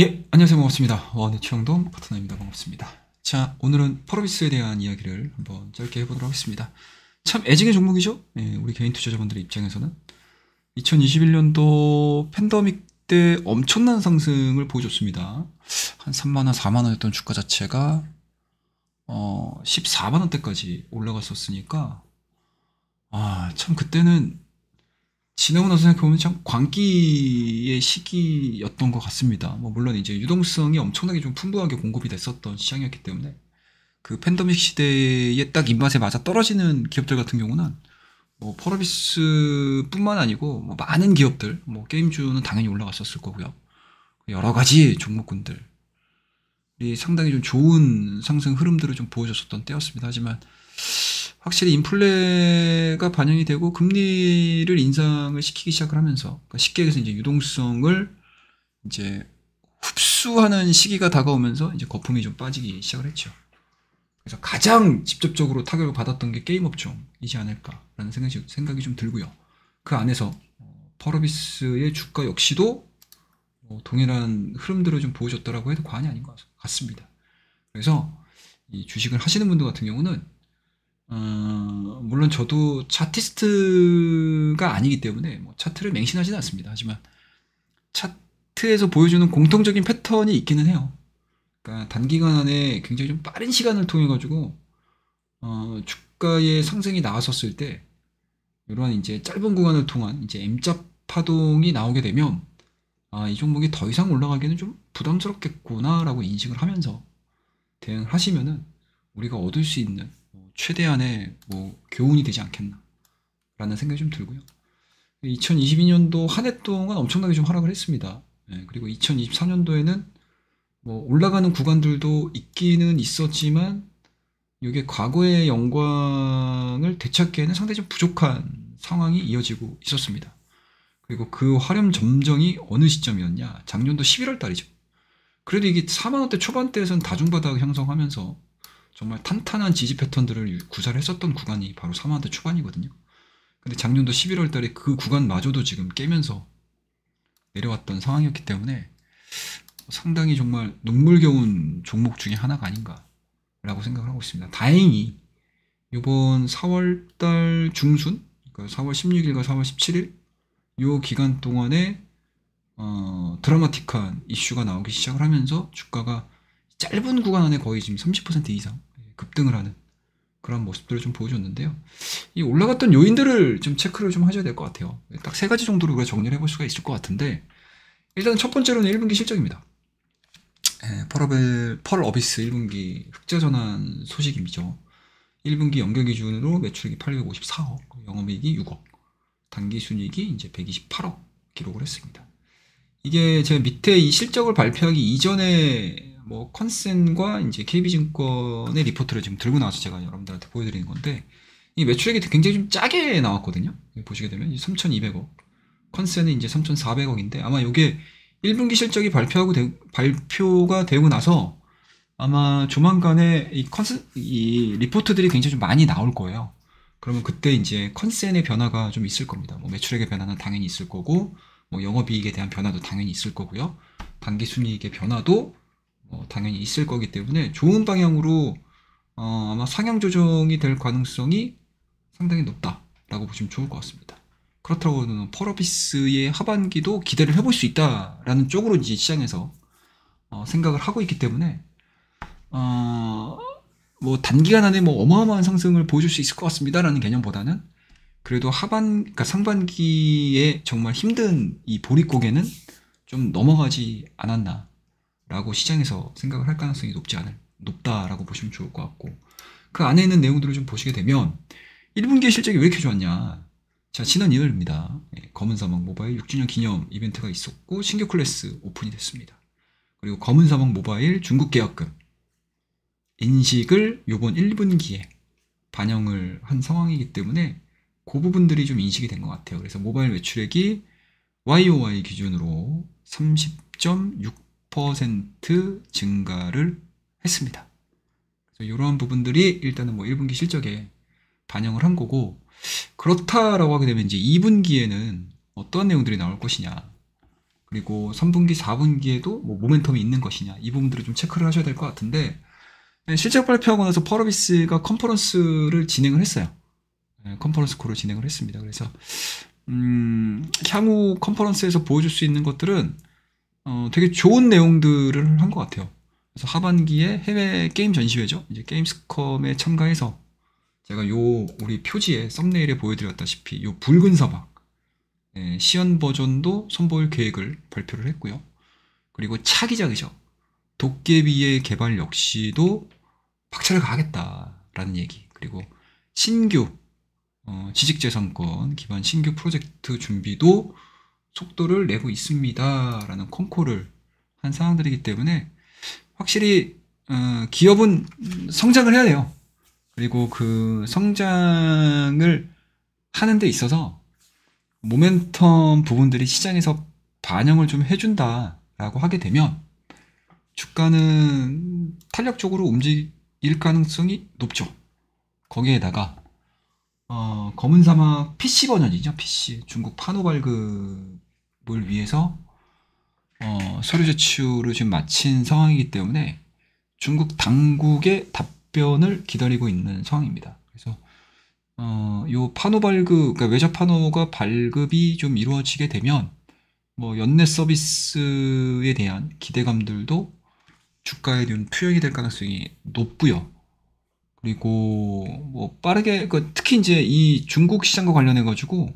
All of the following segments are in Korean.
예, 안녕하세요. 반갑습니다. 원희청동 파트너입니다. 반갑습니다. 자, 오늘은 펄어비스에 대한 이야기를 한번 짧게 해보도록 하겠습니다. 참 애증의 종목이죠? 예, 우리 개인 투자자분들의 입장에서는 2021년도 팬데믹 때 엄청난 상승을 보여줬습니다. 한 3만원, 4만원이었던 주가 자체가 14만원대까지 올라갔었으니까 참 그때는 지나고 나서 생각해보면 참 광기의 시기였던 것 같습니다. 뭐 물론 이제 유동성이 엄청나게 좀 풍부하게 공급이 됐었던 시장이었기 때문에 그 팬데믹 시대에 딱 입맛에 맞아 떨어지는 기업들 같은 경우는 뭐 펄어비스뿐만 아니고 뭐 많은 기업들, 뭐 게임주는 당연히 올라갔었을 거고요. 여러 가지 종목군들이 상당히 좀 좋은 상승 흐름들을 좀 보여줬었던 때였습니다. 하지만 확실히 인플레가 반영이 되고 금리를 인상을 시키기 시작을 하면서, 그러니까 쉽게 얘기해서 이제 유동성을 이제 흡수하는 시기가 다가오면서 이제 거품이 좀 빠지기 시작을 했죠. 그래서 가장 직접적으로 타격을 받았던 게 게임 업종이지 않을까라는 생각이 좀 들고요. 그 안에서 펄어비스의 주가 역시도 동일한 흐름들을 좀 보여줬다라고 해도 과언이 아닌 것 같습니다. 그래서 이 주식을 하시는 분들 같은 경우는 물론 저도 차티스트가 아니기 때문에 뭐 차트를 맹신하지는 않습니다. 하지만 차트에서 보여주는 공통적인 패턴이 있기는 해요. 그러니까 단기간 안에 굉장히 좀 빠른 시간을 통해 가지고 주가의 상승이 나왔었을 때 이러한 이제 짧은 구간을 통한 이제 M자 파동이 나오게 되면 이 종목이 더 이상 올라가기는 좀 부담스럽겠구나라고 인식을 하면서 대응을 하시면은 우리가 얻을 수 있는 최대한의 교훈이 되지 않겠나라는 생각이 좀 들고요. 2022년도 한 해 동안 엄청나게 좀 하락을 했습니다. 그리고 2024년도에는 뭐 올라가는 구간들도 있기는 있었지만 이게 과거의 영광을 되찾기에는 상당히 좀 부족한 상황이 이어지고 있었습니다. 그리고 그 화렴 점정이 어느 시점이었냐? 작년도 11월 달이죠. 그래도 이게 4만원대 초반대에서는 다중바닥 형성하면서 정말 탄탄한 지지 패턴들을 구사를 했었던 구간이 바로 4만원대 초반이거든요. 근데 작년도 11월 달에 그 구간마저도 지금 깨면서 내려왔던 상황이었기 때문에 상당히 정말 눈물겨운 종목 중에 하나가 아닌가라고 생각을 하고 있습니다. 다행히 이번 4월달 중순, 그러니까 4월 16일과 4월 17일 이 기간 동안에 드라마틱한 이슈가 나오기 시작을 하면서 주가가 짧은 구간 안에 거의 지금 30% 이상 급등을 하는 그런 모습들을 좀 보여줬는데요. 이 올라갔던 요인들을 좀 체크를 좀 하셔야 될 것 같아요. 딱 세 가지 정도로 우리가 정리를 해볼 수가 있을 것 같은데, 일단 첫 번째로는 1분기 실적입니다. 펄어비스 1분기 흑자 전환 소식이죠. 1분기 연결 기준으로 매출액이 854억, 영업이익이 6억, 당기순이익이 이제 128억 기록을 했습니다. 이게 제가 밑에 이 실적을 발표하기 이전에 뭐 컨센과 이제 KB증권의 리포트를 지금 들고 나와서 제가 여러분들한테 보여드리는 건데, 이 매출액이 굉장히 좀 짜게 나왔거든요. 보시게 되면 3,200억, 컨센은 이제 3,400억인데 아마 이게 1분기 실적이 발표가 되고 나서 아마 조만간에 이 리포트들이 굉장히 좀 많이 나올 거예요. 그러면 그때 이제 컨센의 변화가 좀 있을 겁니다. 뭐 매출액의 변화는 당연히 있을 거고, 뭐 영업이익에 대한 변화도 당연히 있을 거고요. 당기순이익의 변화도 당연히 있을 거기 때문에 좋은 방향으로 아마 상향 조정이 될 가능성이 상당히 높다라고 보시면 좋을 것 같습니다. 그렇다고 펄어비스의 하반기도 기대를 해볼 수 있다라는 쪽으로 이제 시장에서 생각을 하고 있기 때문에 뭐 단기간 안에 뭐 어마어마한 상승을 보여줄 수 있을 것 같습니다라는 개념보다는 그래도 그러니까 상반기에 정말 힘든 이 보릿고개는 좀 넘어가지 않았나라고 시장에서 생각을 할 가능성이 높다라고 보시면 좋을 것 같고, 그 안에 있는 내용들을 좀 보시게 되면 1분기 실적이 왜 이렇게 좋았냐? 자, 지난 2월입니다. 검은 사막 모바일 6주년 기념 이벤트가 있었고 신규 클래스 오픈이 됐습니다. 그리고 검은 사막 모바일 중국 계약금 인식을 요번 1분기에 반영을 한 상황이기 때문에 그 부분들이 좀 인식이 된 것 같아요. 그래서 모바일 매출액이 YOY 기준으로 30.6% 증가를 했습니다. 그래서 이러한 부분들이 일단은 뭐 1분기 실적에 반영을 한 거고, 그렇다라고 하게 되면 이제 2분기에는 어떤 내용들이 나올 것이냐. 그리고 3분기, 4분기에도 뭐 모멘텀이 있는 것이냐 이 부분들을 좀 체크를 하셔야 될 것 같은데 실적 발표하고 나서 펄어비스가 컨퍼런스를 진행을 했어요. 컨퍼런스 콜을 진행을 했습니다. 그래서 향후 컨퍼런스에서 보여줄 수 있는 것들은 되게 좋은 내용들을 한 것 같아요. 그래서 하반기에 해외 게임 전시회죠. 이제 게임스컴에 참가해서 제가 우리 표지에 썸네일에 보여드렸다시피 요 붉은 사막 시연 버전도 선보일 계획을 발표를 했고요. 그리고 차기작이죠. 도깨비의 개발 역시도 박차를 가하겠다라는 얘기. 그리고 신규 지식재산권 기반 신규 프로젝트 준비도 속도를 내고 있습니다라는 콩콜을 한 상황들이기 때문에 확실히 기업은 성장을 해야 돼요. 그리고 그 성장을 하는 데 있어서 모멘텀 부분들이 시장에서 반영을 좀 해준다라고 하게 되면 주가는 탄력적으로 움직일 가능성이 높죠. 거기에다가 검은 사막 PC 버전이죠. PC 중국 판호 발급을 위해서 서류 제출을 지금 마친 상황이기 때문에 중국 당국의 답변을 기다리고 있는 상황입니다. 그래서 요 판호 발급, 그러니까 외자 판호가 발급이 좀 이루어지게 되면 뭐 연내 서비스에 대한 기대감들도 주가에 좀 투영이 될 가능성이 높고요. 그리고 뭐 빠르게 특히 이제 이 중국 시장과 관련해 가지고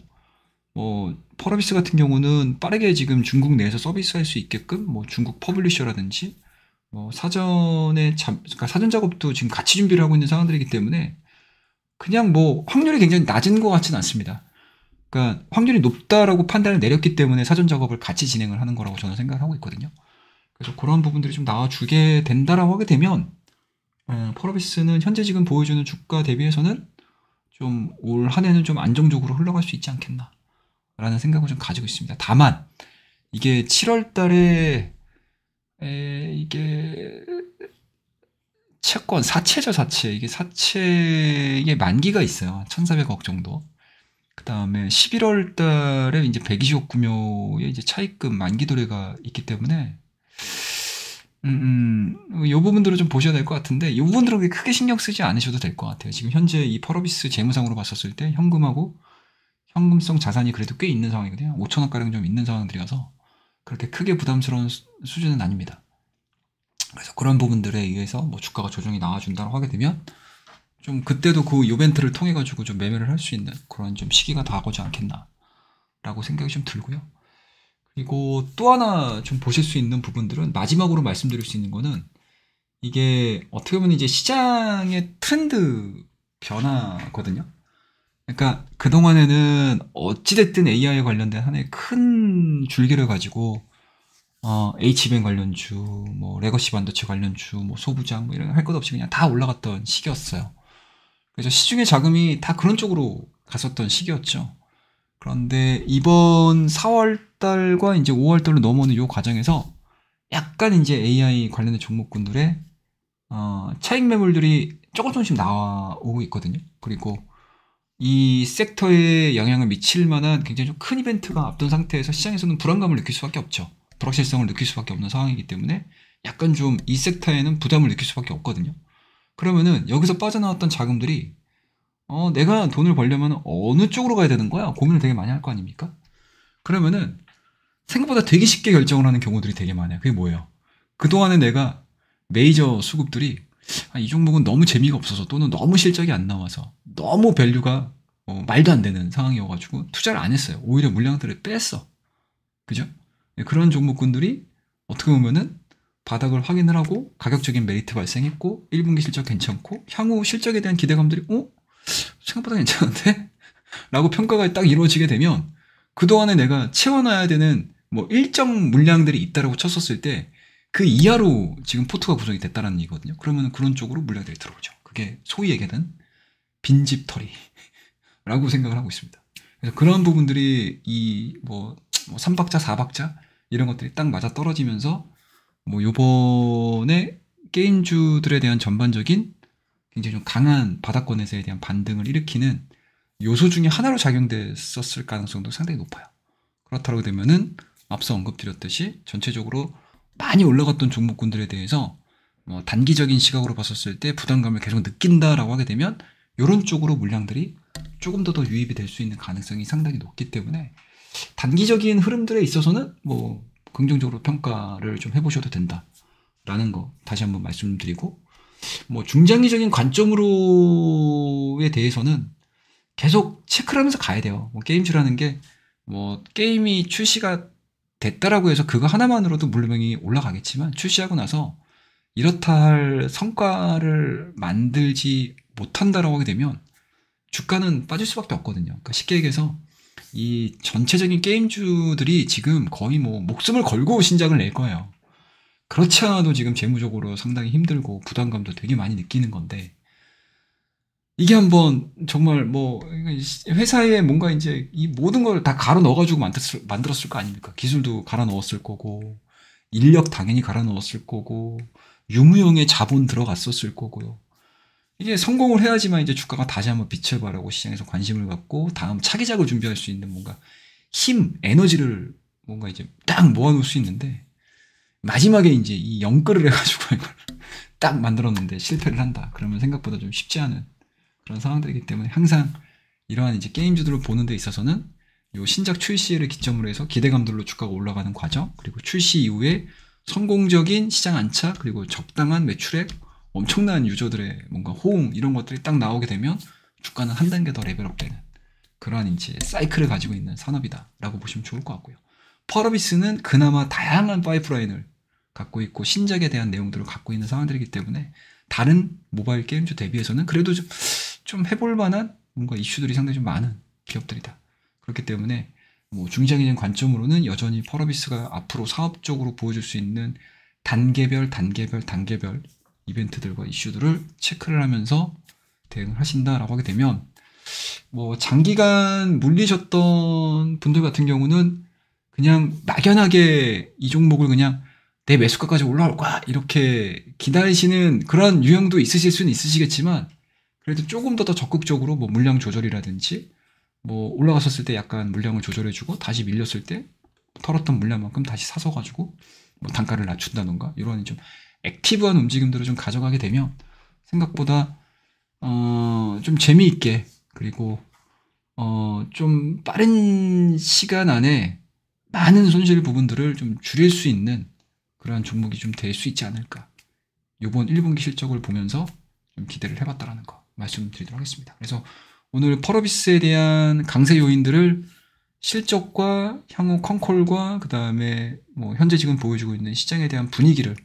뭐 펄어비스 같은 경우는 빠르게 지금 중국 내에서 서비스할 수 있게끔 뭐 중국 퍼블리셔라든지 뭐 그러니까 사전 작업도 지금 같이 준비를 하고 있는 상황들이기 때문에 그냥 뭐 확률이 굉장히 낮은 것 같지는 않습니다. 그러니까 확률이 높다라고 판단을 내렸기 때문에 사전 작업을 같이 진행을 하는 거라고 저는 생각하고 있거든요. 그래서 그런 부분들이 좀 나와주게 된다라고 하게 되면 펄어비스는 현재 지금 보여주는 주가 대비해서는 좀 올 한 해는 좀 안정적으로 흘러갈 수 있지 않겠나 라는 생각을 좀 가지고 있습니다. 다만 이게 7월 달에 이게 채권 사채죠. 사채. 이게 사채의 만기가 있어요. 1,400억 정도. 그 다음에 11월 달에 이제 120억 구묘의 이제 차입금 만기 도래가 있기 때문에 이 부분들을 좀 보셔야 될 것 같은데 이 부분들은 크게 신경 쓰지 않으셔도 될 것 같아요. 지금 현재 이 펄어비스 재무상으로 봤었을 때 현금하고 현금성 자산이 그래도 꽤 있는 상황이거든요. 5천억 가량 좀 있는 상황들이어서 그렇게 크게 부담스러운 수준은 아닙니다. 그래서 그런 부분들에 의해서 뭐 주가가 조정이 나와준다고 하게 되면 좀 그때도 그 이벤트를 통해 가지고 좀 매매를 할 수 있는 그런 좀 시기가 다가오지 않겠나라고 생각이 좀 들고요. 그리고 또 하나 좀 보실 수 있는 부분들은 마지막으로 말씀드릴 수 있는 거는 이게 어떻게 보면 이제 시장의 트렌드 변화거든요. 그러니까 그동안에는 어찌됐든 AI에 관련된 하나의 큰 줄기를 가지고 H뱅 관련주, 뭐 레거시 반도체 관련주, 뭐 소부장 뭐 이런 할 것 없이 그냥 다 올라갔던 시기였어요. 그래서 시중의 자금이 다 그런 쪽으로 갔었던 시기였죠. 그런데 이번 4월 달과 이제 5월 달로 넘어오는 이 과정에서 약간 이제 AI 관련된 종목군들의 차익 매물들이 조금씩 나오고 있거든요. 그리고 이 섹터에 영향을 미칠 만한 굉장히 좀 큰 이벤트가 앞둔 상태에서 시장에서는 불안감을 느낄 수밖에 없죠. 불확실성을 느낄 수밖에 없는 상황이기 때문에 약간 좀 이 섹터에는 부담을 느낄 수밖에 없거든요. 그러면은 여기서 빠져나왔던 자금들이 내가 돈을 벌려면 어느 쪽으로 가야 되는 거야? 고민을 되게 많이 할 거 아닙니까? 그러면은 생각보다 되게 쉽게 결정을 하는 경우들이 되게 많아요. 그게 뭐예요? 그동안에 내가 메이저 수급들이 이 종목은 너무 재미가 없어서 또는 너무 실적이 안 나와서 너무 밸류가 말도 안 되는 상황이어가지고 투자를 안 했어요. 오히려 물량들을 뺐어. 그죠? 그런 종목군들이 어떻게 보면은 바닥을 확인을 하고 가격적인 메리트 발생했고 1분기 실적 괜찮고 향후 실적에 대한 기대감들이 생각보다 괜찮은데? 라고 평가가 딱 이루어지게 되면 그동안에 내가 채워놔야 되는 뭐 일정 물량들이 있다라고 쳤었을 때 그 이하로 지금 포트가 구성이 됐다라는 얘기거든요. 그러면 그런 쪽으로 물량들이 들어오죠. 그게 소위 얘기하는 빈집털이라고 생각을 하고 있습니다. 그래서 그런 부분들이 뭐 3박자, 4박자 이런 것들이 딱 맞아 떨어지면서 뭐 요번에 게임주들에 대한 전반적인 굉장히 좀 강한 바닥권에서에 대한 반등을 일으키는 요소 중에 하나로 작용됐었을 가능성도 상당히 높아요. 그렇다고 되면은 앞서 언급드렸듯이 전체적으로 많이 올라갔던 종목군들에 대해서 단기적인 시각으로 봤었을 때 부담감을 계속 느낀다라고 하게 되면 이런 쪽으로 물량들이 조금 더 유입이 될 수 있는 가능성이 상당히 높기 때문에 단기적인 흐름들에 있어서는 뭐 긍정적으로 평가를 좀 해보셔도 된다라는 거 다시 한번 말씀드리고, 뭐 중장기적인 관점으로에 대해서는 계속 체크를 하면서 가야 돼요. 뭐 게임주라는 게 뭐 게임이 출시가 됐다라고 해서 그거 하나만으로도 물량이 올라가겠지만 출시하고 나서 이렇다 할 성과를 만들지 못한다라고 하게 되면 주가는 빠질 수밖에 없거든요. 그러니까 쉽게 얘기해서 이 전체적인 게임주들이 지금 거의 뭐 목숨을 걸고 신작을 낼 거예요. 그렇지 않아도 지금 재무적으로 상당히 힘들고 부담감도 되게 많이 느끼는 건데, 이게 한번 정말 뭐 회사에 뭔가 이제 이 모든 걸 다 갈아 넣어가지고 만들었을 거 아닙니까? 기술도 갈아 넣었을 거고, 인력 당연히 갈아 넣었을 거고, 유무형의 자본 들어갔었을 거고요. 이게 성공을 해야지만 이제 주가가 다시 한번 빛을 발하고 시장에서 관심을 갖고 다음 차기작을 준비할 수 있는 뭔가 힘, 에너지를 뭔가 이제 딱 모아놓을 수 있는데, 마지막에 이제 이 영끌을 해가지고 이걸 딱 만들었는데 실패를 한다. 그러면 생각보다 좀 쉽지 않은 그런 상황들이기 때문에 항상 이러한 이제 게임주들을 보는 데 있어서는 요 신작 출시를 기점으로 해서 기대감들로 주가가 올라가는 과정, 그리고 출시 이후에 성공적인 시장 안착, 그리고 적당한 매출액, 엄청난 유저들의 뭔가 호응, 이런 것들이 딱 나오게 되면 주가는 한 단계 더 레벨업되는 그러한 이제 사이클을 가지고 있는 산업이다라고 보시면 좋을 것 같고요. 펄어비스는 그나마 다양한 파이프라인을 갖고 있고 신작에 대한 내용들을 갖고 있는 상황들이기 때문에 다른 모바일 게임주 대비해서는 그래도 좀 해볼 만한 뭔가 이슈들이 상당히 좀 많은 기업들이다. 그렇기 때문에 뭐 중장기적인 관점으로는 여전히 펄어비스가 앞으로 사업적으로 보여줄 수 있는 단계별 이벤트들과 이슈들을 체크를 하면서 대응을 하신다라고 하게 되면, 뭐 장기간 물리셨던 분들 같은 경우는 그냥 막연하게 이 종목을 그냥 내 매수가까지 올라올 거야 이렇게 기다리시는 그런 유형도 있으실 수는 있으시겠지만, 그래도 조금 더 적극적으로 뭐 물량 조절이라든지 뭐 올라갔었을 때 약간 물량을 조절해주고 다시 밀렸을 때 털었던 물량만큼 다시 사서 가지고 뭐 단가를 낮춘다던가 이런 좀 액티브한 움직임들을 좀 가져가게 되면 생각보다 좀 재미있게, 그리고 좀 빠른 시간 안에 많은 손실 부분들을 좀 줄일 수 있는 그러한 종목이 좀 될 수 있지 않을까. 이번 1분기 실적을 보면서 좀 기대를 해봤다라는 거 말씀드리도록 하겠습니다. 그래서 오늘 펄어비스에 대한 강세 요인들을 실적과 향후 컨콜과 그 다음에 뭐 현재 지금 보여주고 있는 시장에 대한 분위기를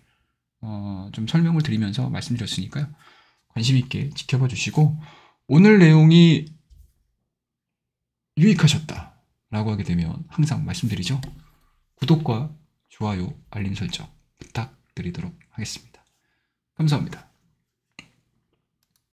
좀 설명을 드리면서 말씀드렸으니까요. 관심 있게 지켜봐 주시고, 오늘 내용이 유익하셨다라고 하게 되면 항상 말씀드리죠. 구독과 좋아요, 알림 설정 부탁드리도록 하겠습니다. 감사합니다.